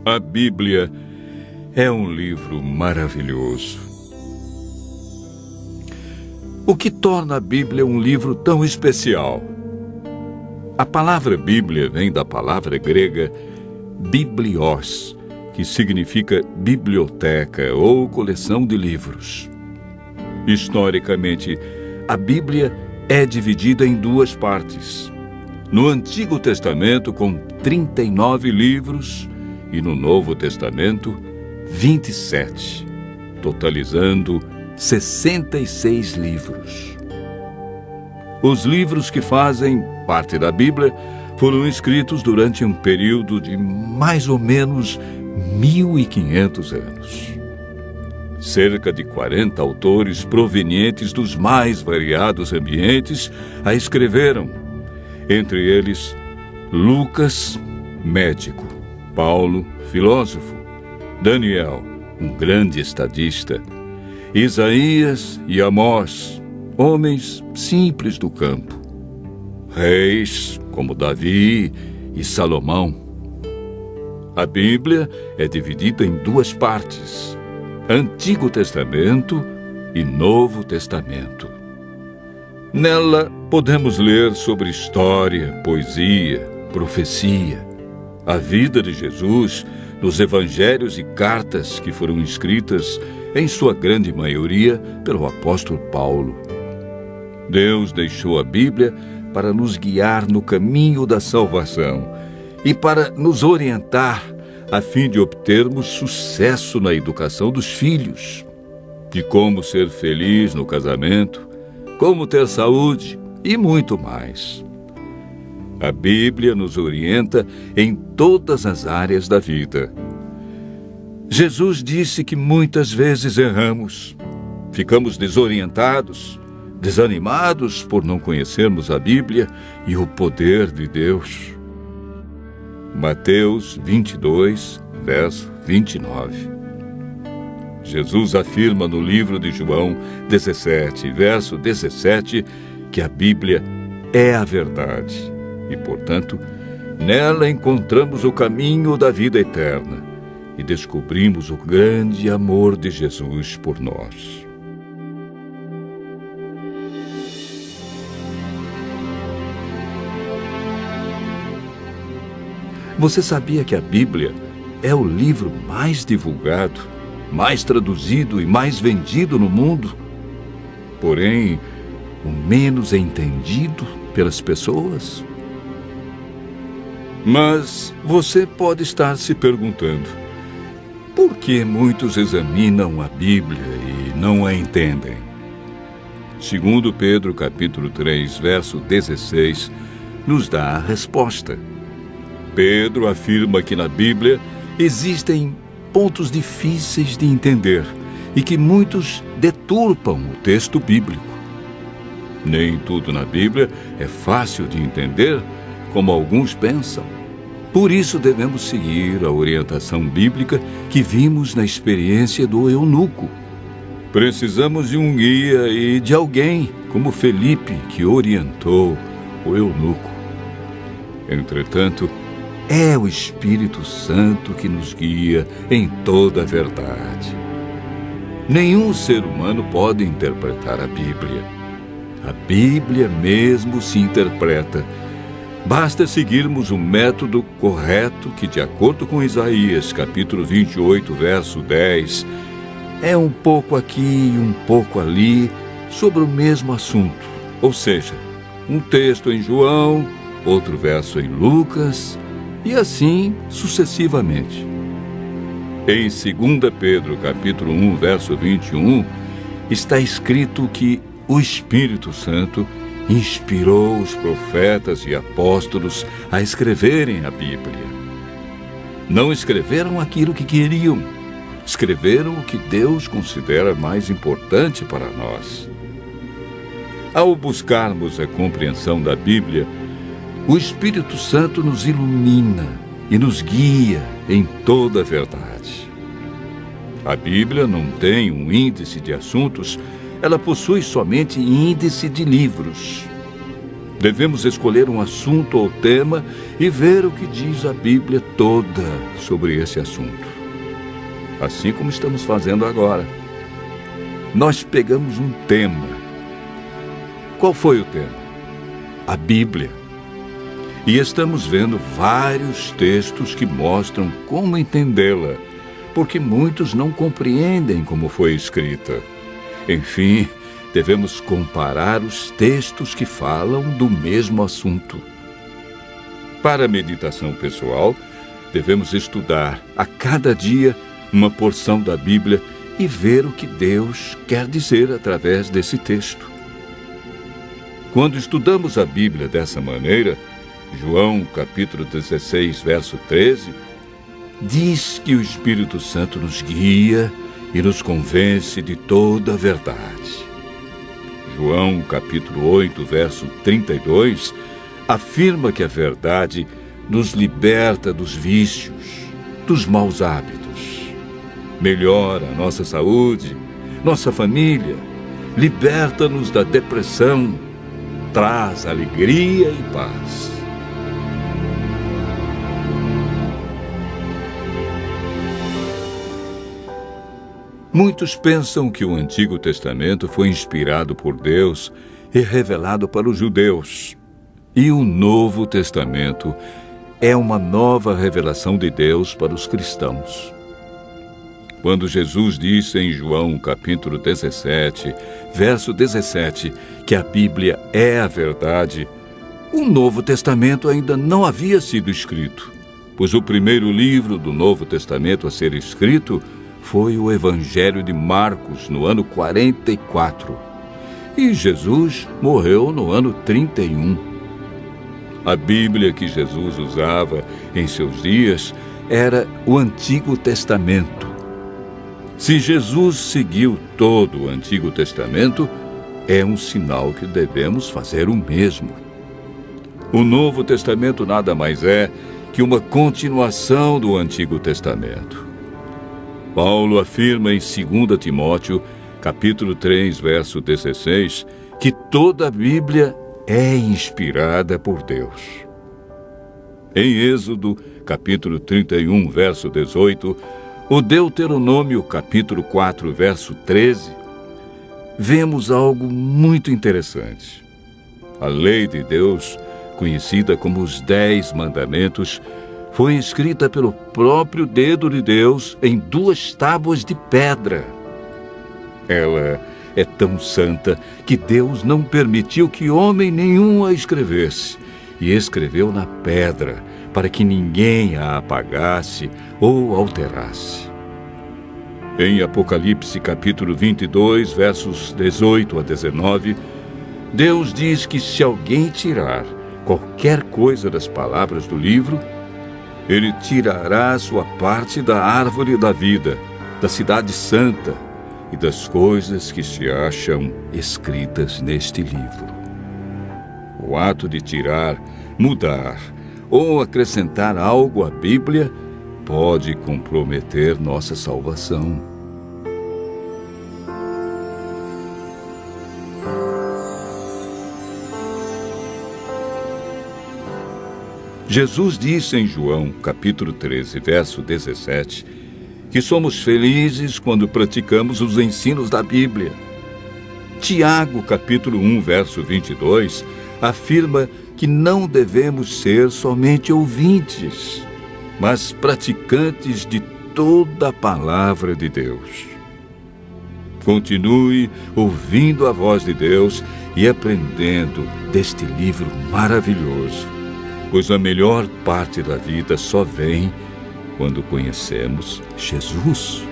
A Bíblia é um livro maravilhoso. O que torna a Bíblia um livro tão especial? A palavra Bíblia vem da palavra grega biblios, que significa biblioteca ou coleção de livros. Historicamente, a Bíblia é dividida em duas partes. No Antigo Testamento, com 39 livros, e no Novo Testamento, 27, totalizando 66 livros. Os livros que fazem parte da Bíblia foram escritos durante um período de mais ou menos 1.500 anos. Cerca de 40 autores provenientes dos mais variados ambientes a escreveram. Entre eles, Lucas, médico; Paulo, filósofo; Daniel, um grande estadista; Isaías e Amós, homens simples do campo; reis como Davi e Salomão. A Bíblia é dividida em duas partes: Antigo Testamento e Novo Testamento. Nela podemos ler sobre história, poesia, profecia, a vida de Jesus, nos evangelhos e cartas que foram escritas, em sua grande maioria, pelo apóstolo Paulo. Deus deixou a Bíblia para nos guiar no caminho da salvação e para nos orientar a fim de obtermos sucesso na educação dos filhos, de como ser feliz no casamento, como ter saúde e muito mais. A Bíblia nos orienta em todas as áreas da vida. Jesus disse que muitas vezes erramos, ficamos desorientados, desanimados por não conhecermos a Bíblia e o poder de Deus. Mateus 22, verso 29. Jesus afirma no livro de João 17, verso 17, que a Bíblia é a verdade e, portanto, nela encontramos o caminho da vida eterna e descobrimos o grande amor de Jesus por nós. Você sabia que a Bíblia é o livro mais divulgado, mais traduzido e mais vendido no mundo? Porém, o menos entendido pelas pessoas? Mas você pode estar se perguntando: por que muitos examinam a Bíblia e não a entendem? Segundo Pedro, capítulo 3, verso 16, nos dá a resposta. Pedro afirma que na Bíblia existem pontos difíceis de entender e que muitos deturpam o texto bíblico. Nem tudo na Bíblia é fácil de entender, como alguns pensam. Por isso devemos seguir a orientação bíblica que vimos na experiência do eunuco. Precisamos de um guia e de alguém como Felipe, que orientou o eunuco. Entretanto, é o Espírito Santo que nos guia em toda a verdade. Nenhum ser humano pode interpretar a Bíblia. A Bíblia mesmo se interpreta. Basta seguirmos o método correto que, de acordo com Isaías, capítulo 28, verso 10, é um pouco aqui e um pouco ali sobre o mesmo assunto. Ou seja, um texto em João, outro verso em Lucas, e assim sucessivamente. Em 2 Pedro, capítulo 1, verso 21, está escrito que o Espírito Santo inspirou os profetas e apóstolos a escreverem a Bíblia. Não escreveram aquilo que queriam, escreveram o que Deus considera mais importante para nós. Ao buscarmos a compreensão da Bíblia, o Espírito Santo nos ilumina e nos guia em toda a verdade. A Bíblia não tem um índice de assuntos, ela possui somente índice de livros. Devemos escolher um assunto ou tema e ver o que diz a Bíblia toda sobre esse assunto. Assim como estamos fazendo agora. Nós pegamos um tema. Qual foi o tema? A Bíblia. E estamos vendo vários textos que mostram como entendê-la, porque muitos não compreendem como foi escrita. Enfim, devemos comparar os textos que falam do mesmo assunto. Para a meditação pessoal, devemos estudar a cada dia uma porção da Bíblia e ver o que Deus quer dizer através desse texto. Quando estudamos a Bíblia dessa maneira, João, capítulo 16, verso 13, diz que o Espírito Santo nos guia e nos convence de toda a verdade. João, capítulo 8, verso 32, afirma que a verdade nos liberta dos vícios, dos maus hábitos, melhora a nossa saúde, nossa família, liberta-nos da depressão, traz alegria e paz. Muitos pensam que o Antigo Testamento foi inspirado por Deus e revelado para os judeus. E o Novo Testamento é uma nova revelação de Deus para os cristãos. Quando Jesus disse em João, capítulo 17, verso 17, que a Bíblia é a verdade, o Novo Testamento ainda não havia sido escrito, pois o primeiro livro do Novo Testamento a ser escrito foi o Evangelho de Marcos, no ano 44. E Jesus morreu no ano 31. A Bíblia que Jesus usava em seus dias era o Antigo Testamento. Se Jesus seguiu todo o Antigo Testamento, é um sinal que devemos fazer o mesmo. O Novo Testamento nada mais é que uma continuação do Antigo Testamento. Paulo afirma em 2 Timóteo, capítulo 3, verso 16, que toda a Bíblia é inspirada por Deus. Em Êxodo, capítulo 31, verso 18, o Deuteronômio, capítulo 4, verso 13, vemos algo muito interessante. A lei de Deus, conhecida como os 10 Mandamentos, foi escrita pelo próprio dedo de Deus em 2 tábuas de pedra. Ela é tão santa que Deus não permitiu que homem nenhum a escrevesse, e escreveu na pedra, para que ninguém a apagasse ou alterasse. Em Apocalipse, capítulo 22, versos 18 a 19, Deus diz que se alguém tirar qualquer coisa das palavras do livro, Ele tirará a sua parte da árvore da vida, da cidade santa e das coisas que se acham escritas neste livro. O ato de tirar, mudar ou acrescentar algo à Bíblia pode comprometer nossa salvação. Jesus disse em João, capítulo 13, verso 17, que somos felizes quando praticamos os ensinos da Bíblia. Tiago, capítulo 1, verso 22, afirma que não devemos ser somente ouvintes, mas praticantes de toda a palavra de Deus. Continue ouvindo a voz de Deus e aprendendo deste livro maravilhoso, pois a melhor parte da vida só vem quando conhecemos Jesus.